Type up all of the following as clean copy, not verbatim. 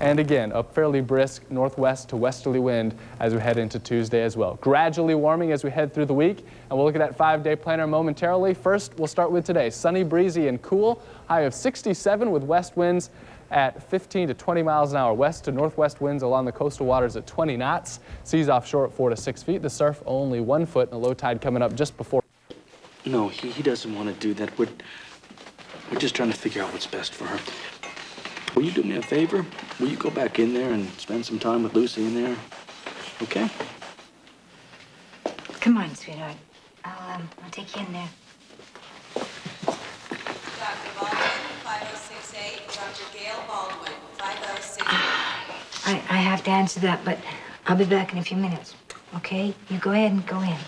And again, a fairly brisk northwest to westerly wind as we head into Tuesday as well. Gradually warming as we head through the week, and we'll look at that 5-day planner momentarily. First, we'll start with today. Sunny, breezy, and cool. High of 67 with west winds at 15 to 20 miles an hour. West to northwest winds along the coastal waters at 20 knots. Seas offshore at 4 to 6 feet. The surf only 1 foot, and a low tide coming up just before. No, he doesn't want to do that. We're just trying to figure out what's best for her. Will you do me a favor? Will you go back in there and spend some time with Lucy in there? Okay? Come on, sweetheart. I'll take you in there. Dr. Baldwin, 5068. Dr. Gail Baldwin, 5068. I have to answer that, but I'll be back in a few minutes. Okay? You go ahead and go in.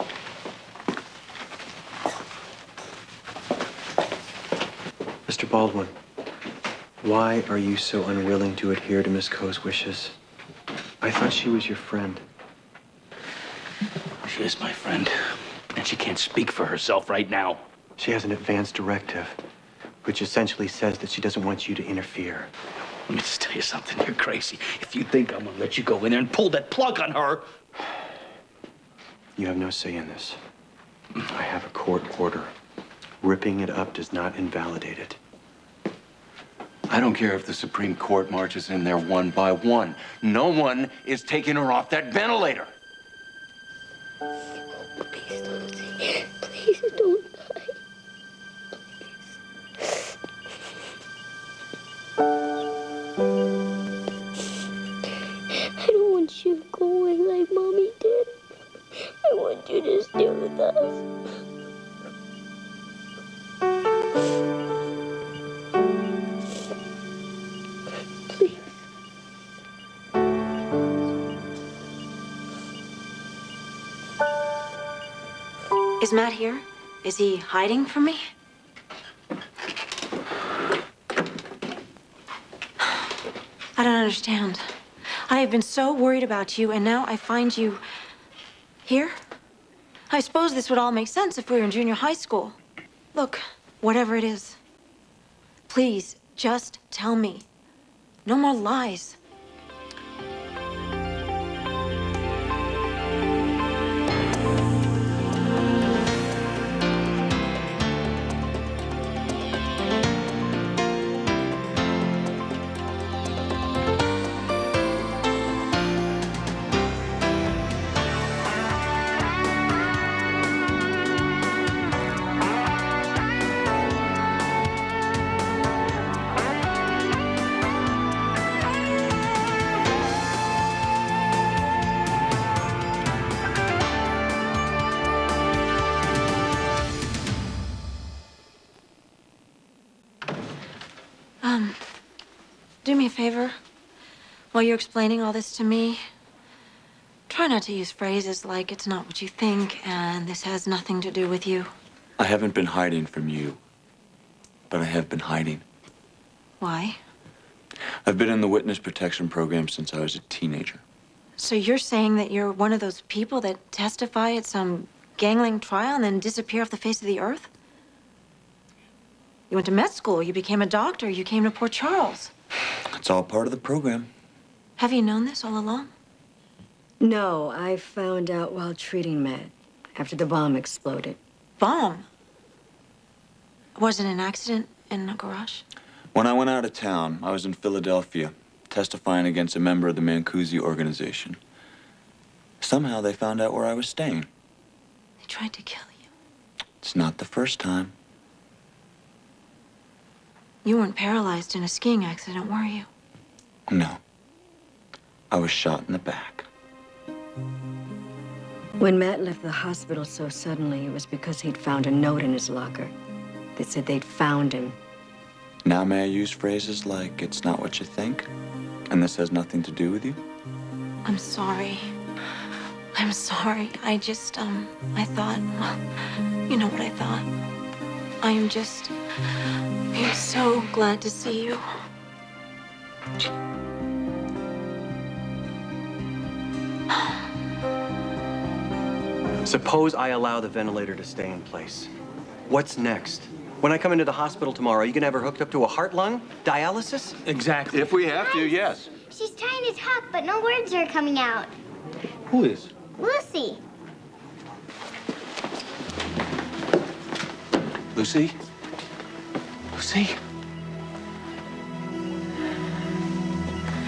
Mr. Baldwin, why are you so unwilling to adhere to Miss Coe's wishes? I thought she was your friend. She is my friend, and she can't speak for herself right now. She has an advance directive, which essentially says that she doesn't want you to interfere. Let me just tell you something. You're crazy. If you think I'm gonna let you go in there and pull that plug on her... You have no say in this. I have a court order. Ripping it up does not invalidate it. I don't care if the Supreme Court marches in there one by one. No one is taking her off that ventilator. Please don't say, please don't die. I don't want you to go away like Mommy did. I want you to stay with us. Please. Is Matt here? Is he hiding from me? I don't understand. I have been so worried about you, and now I find you here? I suppose this would all make sense if we were in junior high school. Look, whatever it is, please just tell me. No more lies. Do me a favor. While you're explaining all this to me, try not to use phrases like it's not what you think and this has nothing to do with you. I haven't been hiding from you, but I have been hiding. Why? I've been in the witness protection program since I was a teenager. So you're saying that you're one of those people that testify at some gangling trial and then disappear off the face of the earth? You went to med school, you became a doctor, you came to Port Charles. It's all part of the program. Have you known this all along? No, I found out while treating Matt after the bomb exploded. Bomb? Was it an accident in a garage? When I went out of town, I was in Philadelphia, testifying against a member of the Mancusi organization. Somehow they found out where I was staying. They tried to kill you. It's not the first time. You weren't paralyzed in a skiing accident, were you? No. I was shot in the back. When Matt left the hospital so suddenly, it was because he'd found a note in his locker that said they'd found him. Now may I use phrases like, it's not what you think, and this has nothing to do with you? I'm sorry. I'm sorry. I just, I thought, well, you know what I thought. I'm so glad to see you. Suppose I allow the ventilator to stay in place. What's next? When I come into the hospital tomorrow, are you gonna have her hooked up to a heart-lung? Dialysis? Exactly. If we have to, yes. She's trying to talk, but no words are coming out. Who is? Lucy. Lucy? Lucy?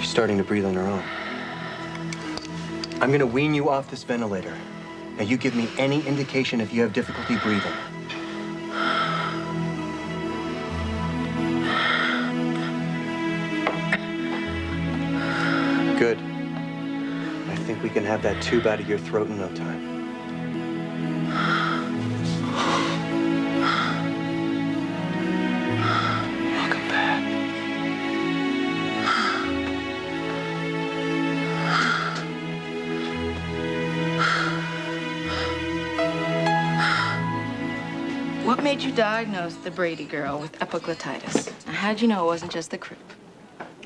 She's starting to breathe on her own. I'm gonna wean you off this ventilator. Now you give me any indication if you have difficulty breathing. Good. I think we can have that tube out of your throat in no time. Welcome back. What made you diagnose the Brady girl with epiglottitis? How'd you know it wasn't just the croup?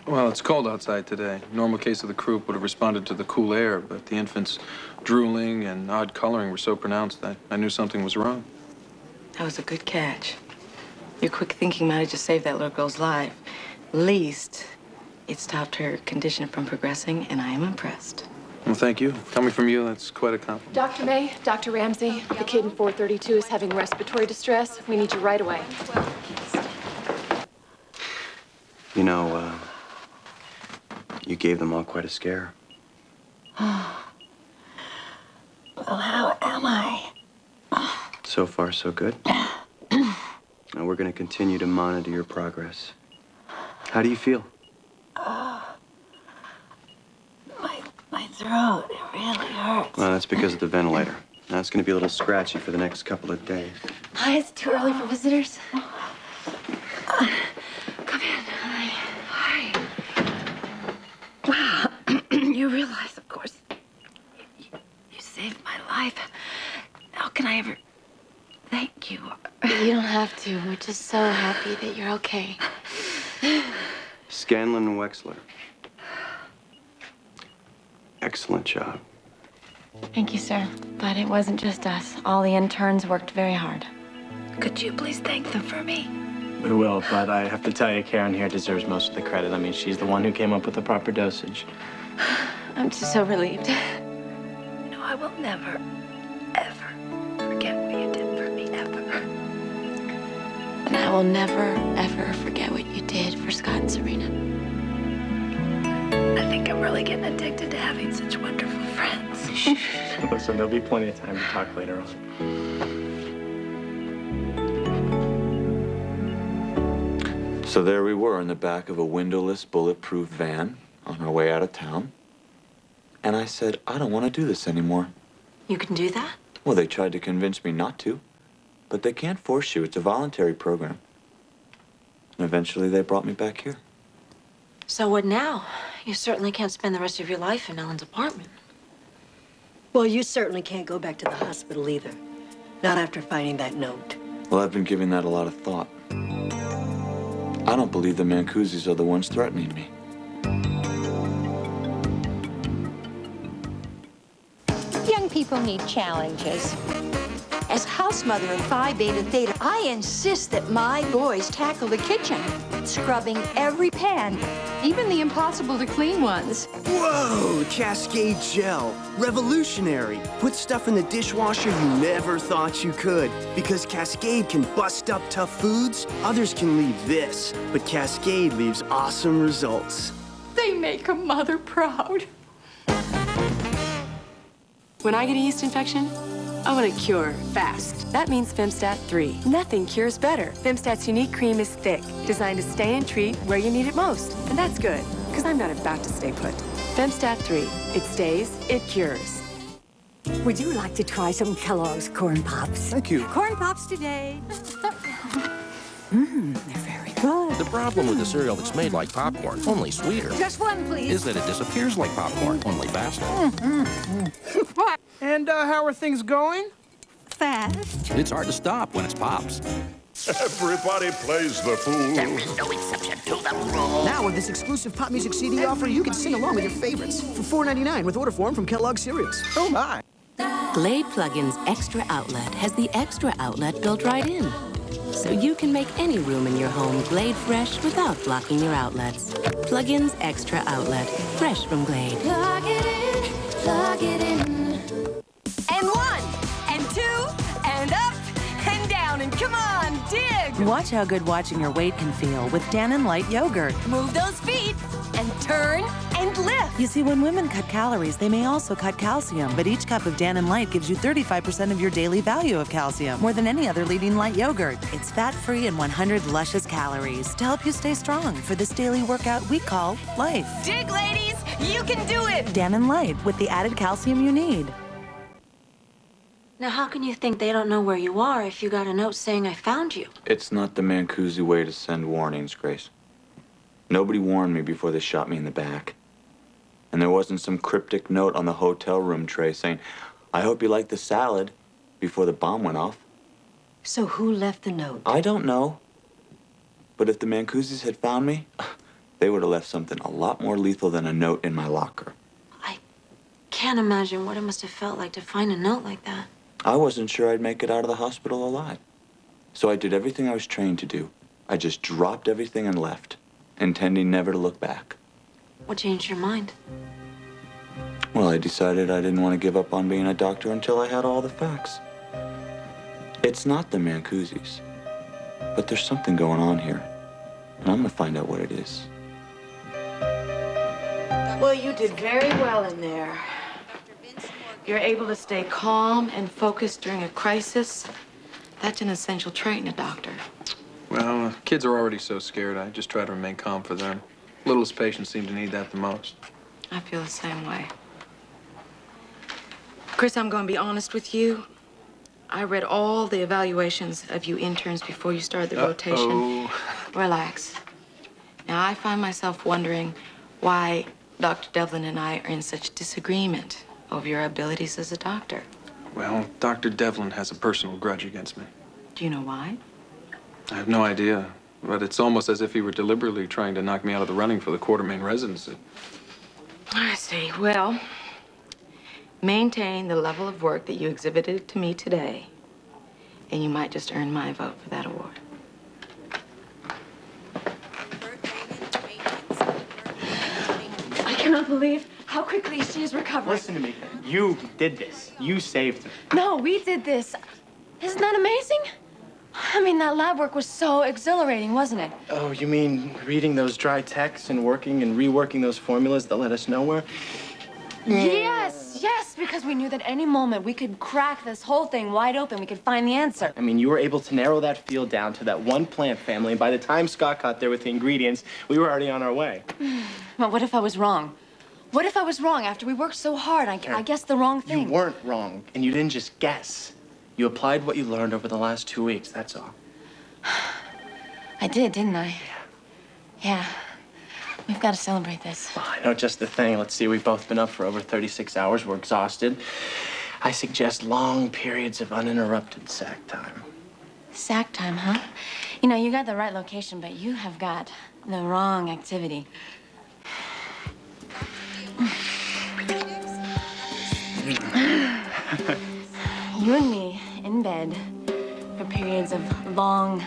Well, it's cold outside today. Normal case of the croup would have responded to the cool air, but the infant's drooling and odd coloring were so pronounced that I knew something was wrong. That was a good catch. Your quick thinking might have just saved that little girl's life. At least it stopped her condition from progressing, and I am impressed. Well, thank you. Coming from you, that's quite a compliment. Dr. May, Dr. Ramsey, the kid in 432 is having respiratory distress. We need you right away. You know, you gave them all quite a scare. Well, how am I? So far, so good. Now we're going to continue to monitor your progress. How do you feel? My throat, it really hurts. Well, that's because of the ventilator. Now it's going to be a little scratchy for the next couple of days. Hi, it's too early for visitors. Come in. Hi. Wow. You realize, of course, you saved my life. How can I ever thank you? You don't have to. We're just so happy that you're okay. Scanlon Wexler. Excellent job. Thank you, sir. But it wasn't just us. All the interns worked very hard. Could you please thank them for me? We will, but I have to tell you, Karen here deserves most of the credit. I mean, she's the one who came up with the proper dosage. I'm just so relieved. You know, I will never, ever forget what you did for me, ever. And I will never, ever forget what you did for Scott and Serena. I think I'm really getting addicted to having such wonderful friends. Listen, there'll be plenty of time to talk later on. So there we were in the back of a windowless, bulletproof van on our way out of town. And I said, I don't want to do this anymore. You can do that? Well, they tried to convince me not to, but they can't force you. It's a voluntary program. And eventually they brought me back here. So what now? You certainly can't spend the rest of your life in Ellen's apartment. Well, you certainly can't go back to the hospital either. Not after finding that note. Well, I've been giving that a lot of thought. I don't believe the Mancuzis are the ones threatening me. Young people need challenges. As house mother of Phi Beta Theta, I insist that my boys tackle the kitchen, scrubbing every pan, even the impossible to clean ones. Whoa, Cascade Gel. Revolutionary. Put stuff in the dishwasher you never thought you could. Because Cascade can bust up tough foods, others can leave this. But Cascade leaves awesome results. They make a mother proud. When I get a yeast infection, I want a cure fast. That means Femstat 3. Nothing cures better. Femstat's unique cream is thick, designed to stay and treat where you need it most. And that's good, because I'm not about to stay put. Femstat 3. It stays, it cures. Would you like to try some Kellogg's Corn Pops? Thank you. Corn Pops today. They're very good. The problem with the cereal that's made like popcorn, only sweeter, Just one, please. is that it disappears like popcorn, only faster. And how are things going? Fast. It's hard to stop when it's Pops. Everybody plays the fool. There is no exception to the rule. Now, with this exclusive pop music CD offer, you can sing along with your favorites for $4.99 with order form from Kellogg's Cereals. Oh, my. Glade Plug-in's Extra Outlet has the extra outlet built right in. so you can make any room in your home Glade fresh without blocking your outlets. Plug-ins Extra Outlet, fresh from Glade. Plug it in, plug it in. And 1, and 2, and up, and down, and come on, dig! Watch how good watching your weight can feel with Dannon Light Yogurt. Move those feet, and turn, and lift. You see, when women cut calories, they may also cut calcium, but each cup of Dannon Light gives you 35% of your daily value of calcium, more than any other leading light yogurt. It's fat-free and 100 luscious calories to help you stay strong for this daily workout we call life. Dig, ladies, you can do it! Dannon Light, with the added calcium you need. Now, how can you think they don't know where you are if you got a note saying I found you? It's not the Mancusi way to send warnings, Grace. Nobody warned me before they shot me in the back. And there wasn't some cryptic note on the hotel room tray saying, "I hope you like the salad," before the bomb went off. So who left the note? I don't know. But if the Mancusis had found me, they would have left something a lot more lethal than a note in my locker. Can't imagine what it must have felt like to find a note like that. I wasn't sure I'd make it out of the hospital alive. So I did everything I was trained to do. I just dropped everything and left, intending never to look back. What changed your mind? Well, I decided I didn't want to give up on being a doctor until I had all the facts. It's not the Mancusis, but there's something going on here, and I'm gonna find out what it is. Well, you did very well in there. You're able to stay calm and focused during a crisis. That's an essential trait in a doctor. Well, kids are already so scared. I just try to remain calm for them. Littlest patients seem to need that the most. I feel the same way. Chris, I'm going to be honest with you. I read all the evaluations of you interns before you started the rotation. Relax. Now, I find myself wondering why Dr. Devlin and I are in such disagreement over your abilities as a doctor. Well, Dr. Devlin has a personal grudge against me. Do you know why? I have no idea, but it's almost as if he were deliberately trying to knock me out of the running for the Quartermain residency. I see. Well, maintain the level of work that you exhibited to me today, and you might just earn my vote for that award. I cannot believe how quickly she is recovering. Listen to me. You did this. You saved her. No, we did this. Isn't that amazing? I mean, that lab work was so exhilarating, wasn't it? Oh, you mean reading those dry texts and working and reworking those formulas that led us nowhere? Yes, yes, because we knew that any moment we could crack this whole thing wide open. We could find the answer. I mean, you were able to narrow that field down to that one plant family, and by the time Scott got there with the ingredients, we were already on our way. But what if I was wrong? What if I was wrong after we worked so hard? I guessed the wrong thing. You weren't wrong, and you didn't just guess. You applied what you learned over the last 2 weeks, that's all. I did, didn't I? Yeah. We've got to celebrate this. Well, I know just the thing. Let's see, we've both been up for over 36 hours. We're exhausted. I suggest long periods of uninterrupted sack time. Sack time, huh? You know, you got the right location, but you have got the wrong activity. You and me in bed for periods of long,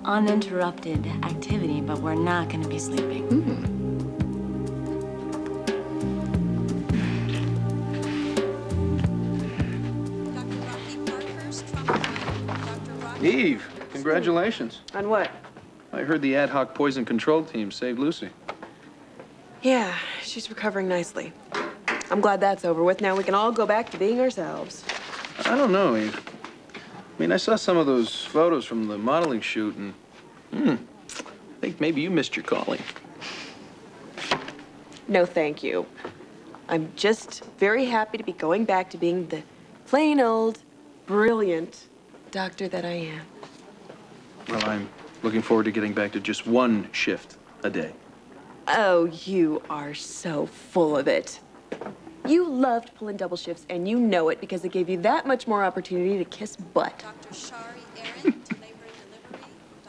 uninterrupted activity, but we're not going to be sleeping. Eve, congratulations. On what? I heard the ad hoc poison control team saved Lucy. Yeah, she's recovering nicely. I'm glad that's over with. Now we can all go back to being ourselves. I don't know, Eve. I mean, I saw some of those photos from the modeling shoot, and I think maybe you missed your calling. No, thank you. I'm just very happy to be going back to being the plain old, brilliant doctor that I am. Well, I'm looking forward to getting back to just one shift a day. Oh, you are so full of it. You loved pulling double shifts, and you know it because it gave you that much more opportunity to kiss butt. Dr. Shari Aaron to labor and delivery.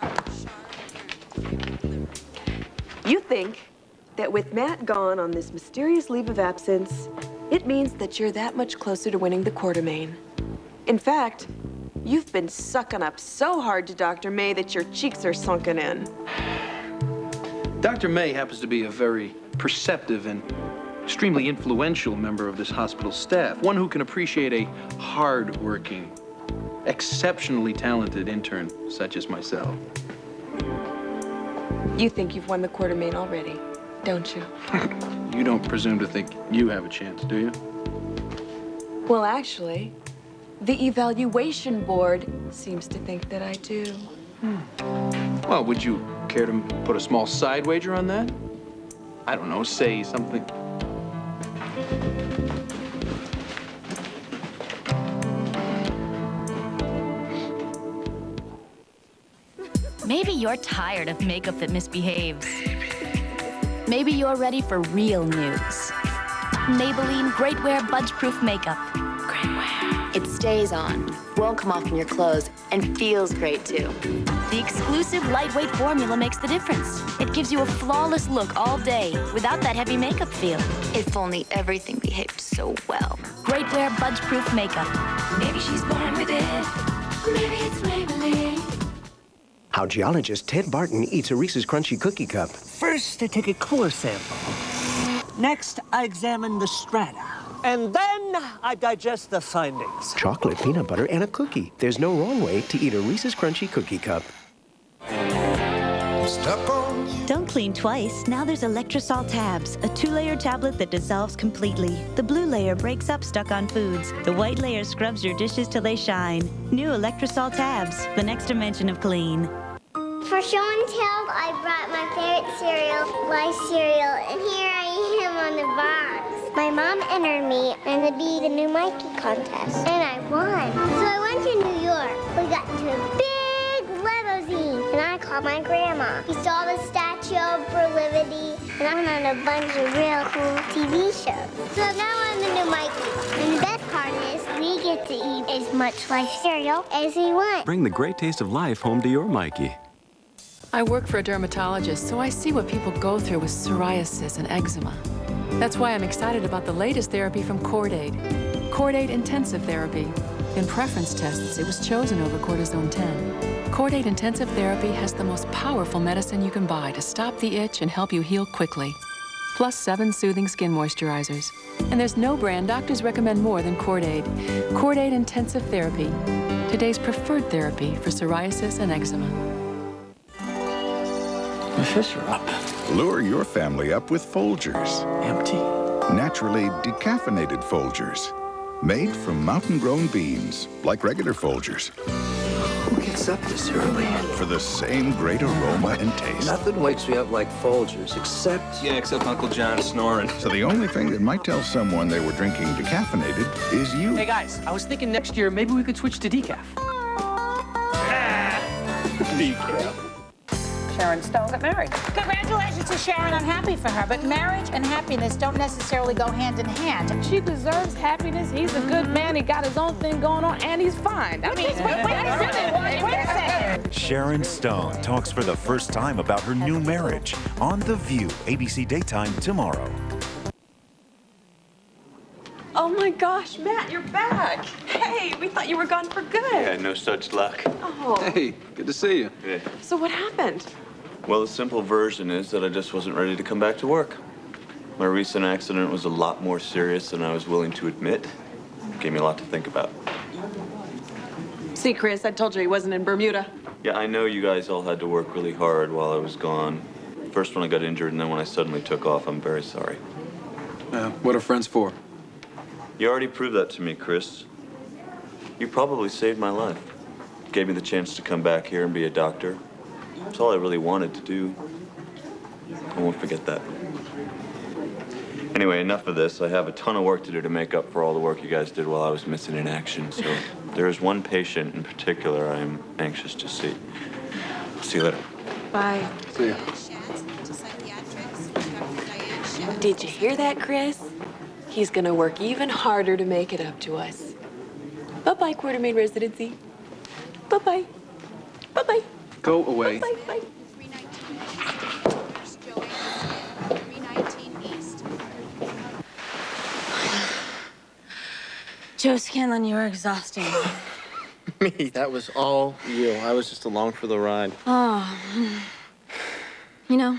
Dr. Shari Aaron to labor and delivery. You think that with Matt gone on this mysterious leave of absence, it means that you're that much closer to winning the Quartermain. In fact, You've been sucking up so hard to Dr. May that your cheeks are sunken in. Dr. May happens to be a very perceptive and extremely influential member of this hospital staff, one who can appreciate a hard-working, exceptionally talented intern such as myself. You think you've won the Quartermain already, don't you? You don't presume to think you have a chance, do you? Well, actually, the evaluation board seems to think that I do. Well, would you care to put a small side wager on that? I don't know, say something. Maybe you're tired of makeup that misbehaves. Maybe you're ready for real news. Maybelline Great Wear Budge-Proof Makeup. Great Wear. It stays on, won't come off from your clothes, and feels great too. The exclusive lightweight formula makes the difference. It gives you a flawless look all day without that heavy makeup feel. If only everything behaved so well. Great Wear Budge-Proof Makeup. Maybe she's born with it. Maybe it's Maybelline. How geologist Ted Barton eats a Reese's Crunchy Cookie Cup. First, I take a core sample. Next, I examine the strata. And then I digest the findings. Chocolate, peanut butter, and a cookie. There's no wrong way to eat a Reese's Crunchy Cookie Cup. Don't clean twice. Now there's Electrosol Tabs, a 2-layer tablet that dissolves completely. The blue layer breaks up stuck-on foods. The white layer scrubs your dishes till they shine. New Electrosol Tabs, the next dimension of clean. For show and tell, I brought my favorite cereal, Life cereal, and here I am on the box. My mom entered me in the Be the New Mikey contest, and I won. So I went to New York. We got into a big limousine, and I called my grandma. We saw the Statue of Liberty, and I'm on a bunch of real cool TV shows. So now I'm the new Mikey. And the best part is we get to eat as much Life cereal as we want. Bring the great taste of life home to your Mikey. I work for a dermatologist, so I see what people go through with psoriasis and eczema. That's why I'm excited about the latest therapy from Cordaid. Cordaid Intensive Therapy. In preference tests, it was chosen over Cortisone 10. Cordaid Intensive Therapy has the most powerful medicine you can buy to stop the itch and help you heal quickly. Plus 7 soothing skin moisturizers. And there's no brand doctors recommend more than Cordaid. Cordaid Intensive Therapy. Today's preferred therapy for psoriasis and eczema. My fists are up. Lure your family up with Folgers. Empty. Naturally decaffeinated Folgers. Made from mountain-grown beans, like regular Folgers. Who gets up this early? For the same great aroma and taste. Nothing wakes me up like Folgers, except... Yeah, except Uncle John snoring. So the only thing that might tell someone they were drinking decaffeinated is you. Hey guys, I was thinking next year maybe we could switch to decaf. Decaf. Sharon Stone got married. Congratulations to Sharon. I'm happy for her. But marriage and happiness don't necessarily go hand in hand. She deserves happiness. He's a good man. He got his own thing going on, and he's fine. I mean, wait a second. Sharon Stone talks for the first time about her new marriage on The View, ABC Daytime tomorrow. Oh my gosh, Matt, you're back. Hey, we thought you were gone for good. Yeah, no such luck. Oh. Hey, good to see you. Yeah. So what happened? Well, the simple version is that I just wasn't ready to come back to work. My recent accident was a lot more serious than I was willing to admit. Gave me a lot to think about. See, Chris, I told you he wasn't in Bermuda. Yeah, I know you guys all had to work really hard while I was gone. First when I got injured, and then when I suddenly took off. I'm very sorry. What are friends for? You already proved that to me, Chris. You probably saved my life. Gave me the chance to come back here and be a doctor. That's all I really wanted to do. I won't forget that. Anyway, enough of this. I have a ton of work to do to make up for all the work you guys did while I was missing in action. So there is one patient in particular I'm anxious to see. See you later. Bye. See ya. Did you hear that, Chris? He's gonna work even harder to make it up to us. Bye-bye, Quartermain residency. Bye-bye. Bye-bye. Go away. Bye-bye. Joe Scanlon, you're exhausting. me. That was all you. I was just along for the ride. Oh. You know,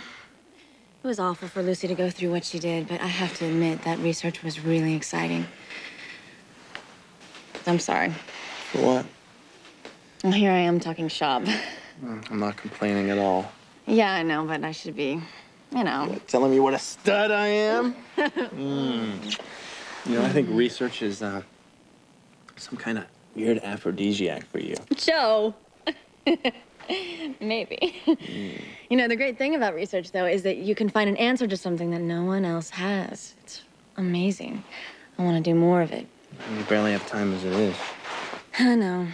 it was awful for Lucy to go through what she did, but I have to admit that research was really exciting. I'm sorry. For what? Well, here I am talking shop. I'm not complaining at all. Yeah, I know, but I should be, you know. Telling me what a stud I am? You know, I think research is some kind of weird aphrodisiac for you. Joe. Maybe. You know, the great thing about research, though, is that you can find an answer to something that no one else has. It's amazing. I want to do more of it. You barely have time as it is. I know.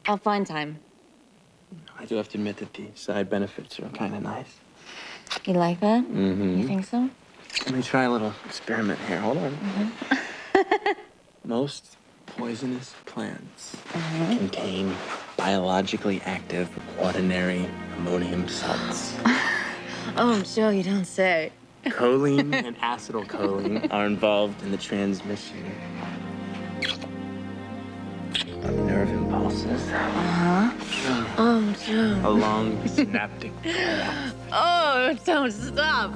I'll find time. I do have to admit that the side benefits are kind of nice. You like that? Mm-hmm. You think so? Let me try a little experiment here. Hold on. Mm-hmm. Most poisonous plants contain biologically active quaternary ammonium salts. Oh, Joe, you don't say. Choline and acetylcholine are involved in the transmission of nerve impulses. Oh, Joe. Along the synaptic path. Oh, don't stop.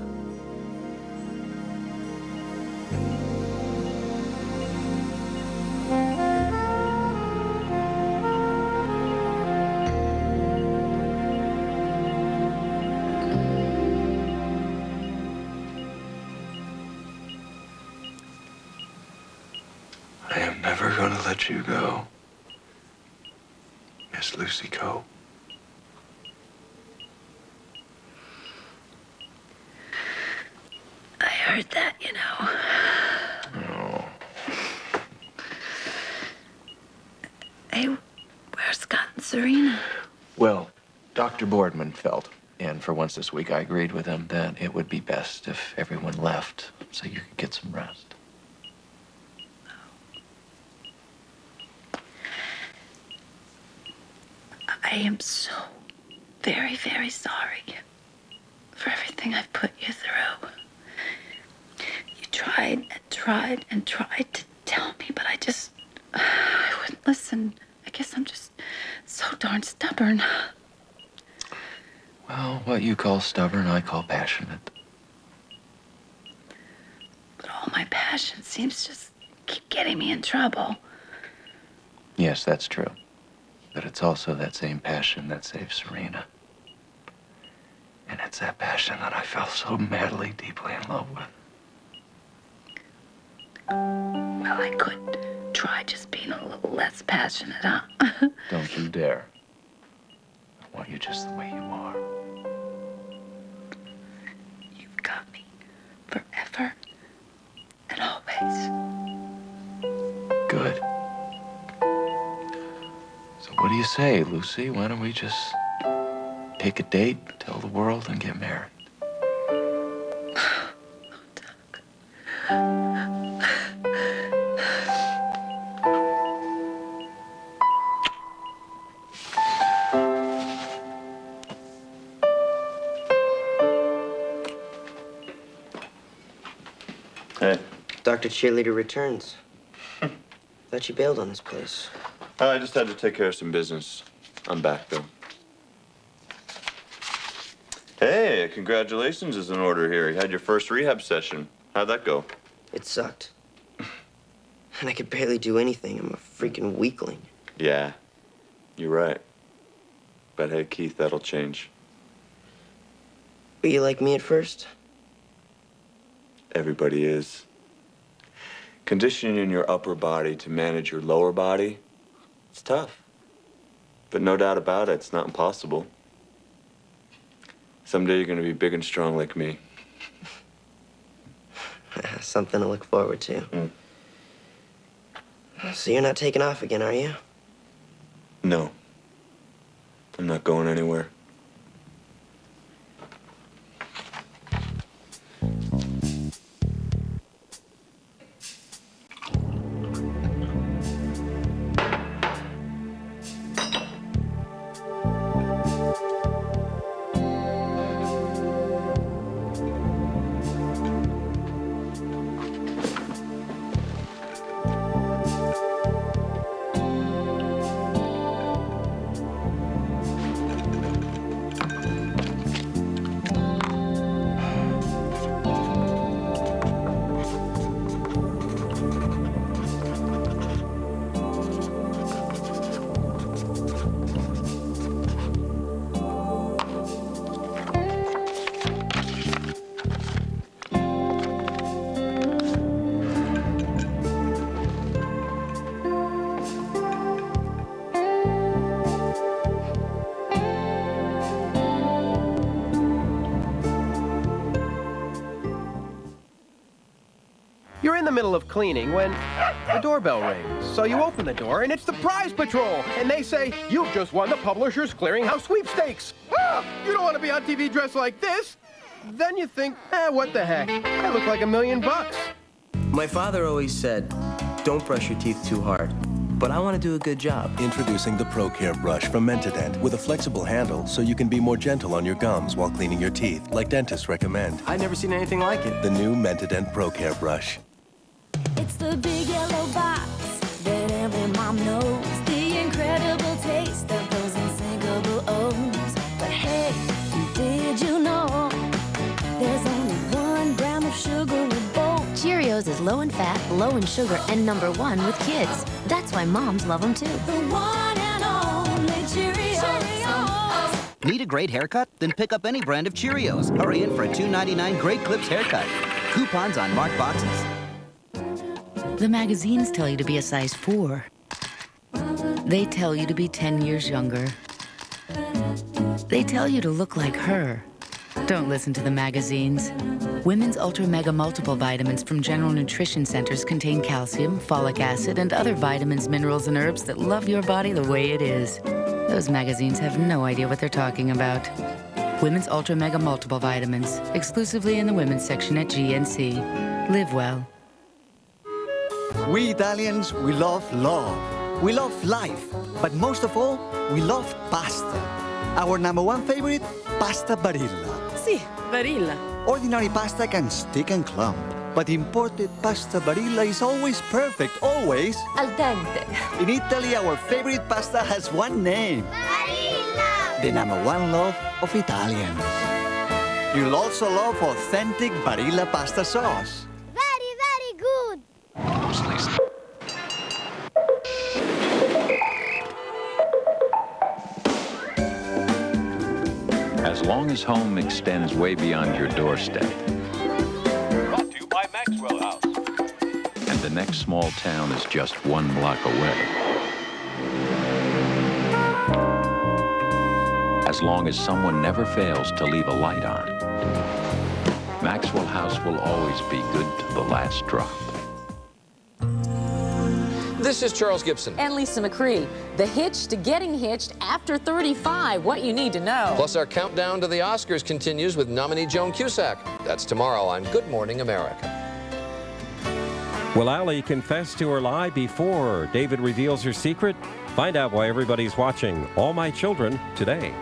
I am never going to let you go, Miss Lucy Coe. I heard that, you know. Oh. Hey, where's Scott and Serena? Well, Dr. Boardman felt, and for once this week I agreed with him, that it would be best if everyone left so you could get some rest. I am so very, very sorry for everything I've put you through. You tried and tried and tried to tell me, but I wouldn't listen. I guess I'm just so darn stubborn. Well, what you call stubborn, I call passionate. But all my passion seems to just keep getting me in trouble. Yes, that's true. But it's also that same passion that saved Serena. And it's that passion that I fell so madly, deeply in love with. Well, I could try just being a little less passionate, huh? Don't you dare. I want you just the way you are. You've got me forever and always. Good. So what do you say, Lucy? Why don't we just pick a date, tell the world, and get married? Hey. Dr. Cheerleader returns. Thought you bailed on this place. I just had to take care of some business. I'm back, though. Hey, congratulations is in order here. You had your first rehab session. How'd that go? It sucked. And I could barely do anything. I'm a freaking weakling. Yeah, you're right. But hey, Keith, that'll change. Were you like me at first? Everybody is. Conditioning your upper body to manage your lower body, it's tough. But no doubt about it, it's not impossible. Someday you're gonna be big and strong like me. Something to look forward to. So you're not taking off again, are you? No. I'm not going anywhere. You're in the middle of cleaning when the doorbell rings. So you open the door, and it's the Prize Patrol. And they say, you've just won the Publishers Clearinghouse Sweepstakes. Ah, you don't want to be on TV dressed like this. Then you think, what the heck? I look like $1 million. My father always said, don't brush your teeth too hard. But I want to do a good job. Introducing the ProCare brush from Mentadent with a flexible handle so you can be more gentle on your gums while cleaning your teeth, like dentists recommend. I've never seen anything like it. The new Mentadent ProCare brush. It's the big yellow box that every mom knows. The incredible taste of those unsinkable O's. But hey, did you know there's only 1 gram of sugar in a bowl? Cheerios is low in fat, low in sugar, and #1 with kids. That's why moms love them too. The one and only Cheerios. Need a great haircut? Then pick up any brand of Cheerios. Hurry in for a $2.99 Great Clips haircut. Coupons on marked boxes. The magazines tell you to be a size 4. They tell you to be 10 years younger. They tell you to look like her. Don't listen to the magazines. Women's Ultra Mega Multiple Vitamins from General Nutrition Centers contain calcium, folic acid, and other vitamins, minerals, and herbs that love your body the way it is. Those magazines have no idea what they're talking about. Women's Ultra Mega Multiple Vitamins, exclusively in the women's section at GNC. Live well. We Italians, we love love. We love life. But most of all, we love pasta. Our #1 favorite, pasta Barilla. Sì, Barilla. Ordinary pasta can stick and clump. But imported pasta Barilla is always perfect, always. Al dente. In Italy, our favorite pasta has one name. Barilla! The #1 love of Italians. You'll also love authentic Barilla pasta sauce. Very, very good. As long as home extends way beyond your doorstep. Brought to you by Maxwell House. And the next small town is just 1 block away. As long as someone never fails to leave a light on. Maxwell House will always be good to the last drop. This is Charles Gibson. And Lisa McCree. The hitch to getting hitched after 35. What you need to know. Plus, our countdown to the Oscars continues with nominee Joan Cusack. That's tomorrow on Good Morning America. Will Allie confess to her lie before David reveals her secret? Find out why everybody's watching All My Children today.